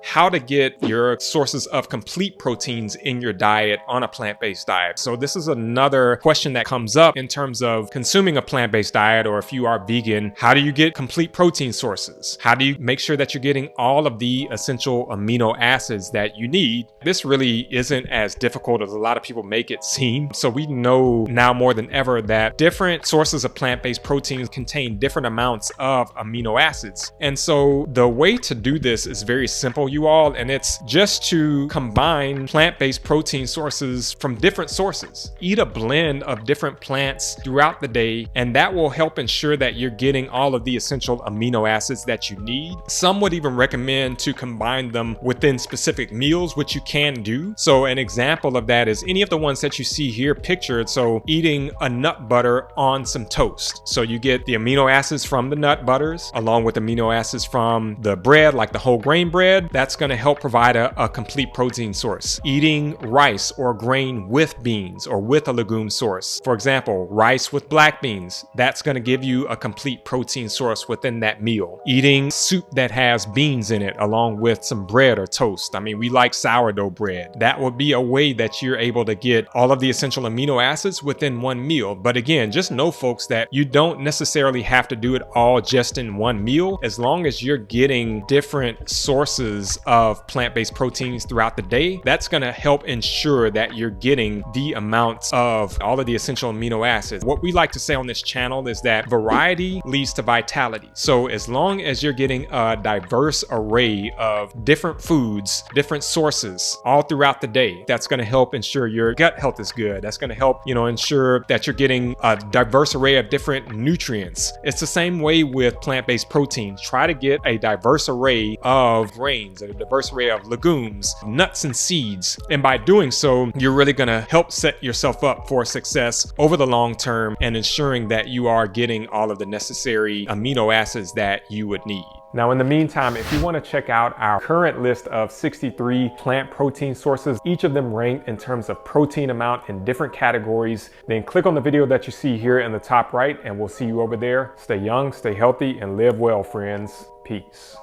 how to get your sources of complete proteins in your diet on a plant-based diet. So this is another question that comes up in terms of consuming a plant-based diet, or if you are vegan, how do you get complete protein sources? How do you make sure that you're getting all of the essential amino acids that you need? This really isn't as difficult as a lot of people make it seem. So we know now more than ever that different sources of plant-based proteins contain different amounts of amino acids. And so the way to do this is very simple, you all, and it's just to combine plant-based protein sources from different sources. Eat a blend of different plants throughout the day, and that will help ensure that you're getting all of the essential amino acids that you need. Some would even recommend to combine them within specific meals, which you can do. So an example of that is any of the ones that you see here pictured. So eating a nut butter on some toast. So you get the amino acids from the nut butters along with amino acids from the bread, like the whole grain bread. That's going to help provide a complete protein source. Eating rice or grain with beans or with a legume source. For example, rice with black beans. That's going to give you a complete protein source within that meal. Eating soup that has beans in it along with some bread or toast. I mean, we like sourdough bread. That would be a way that you're able to get all of the essential amino acids within one meal. But again, just know, folks, that you don't necessarily have to do it all just in one meal. As long as you're getting different sources of plant-based proteins throughout the day, that's going to help ensure that you're getting the amounts of all of the essential amino acids. What we like to say on this channel is that variety leads to vitality. So as long as you're getting a diverse array of different foods, different sources all throughout the day, that's going to help ensure your gut health is good. That's going to help, ensure that you're getting a diverse array of different nutrients. It's the same way with plant-based proteins. Try to get a diverse array of grains, a diverse array of legumes, nuts and seeds. And by doing so, you're really going to help set yourself up for success over the long term and ensuring that you are getting all of the necessary amino acids that you would need. Now, in the meantime, if you want to check out our current list of 63 plant protein sources, each of them ranked in terms of protein amount in different categories, then click on the video that you see here in the top right, and we'll see you over there. Stay young, stay healthy, and live well, friends. Peace.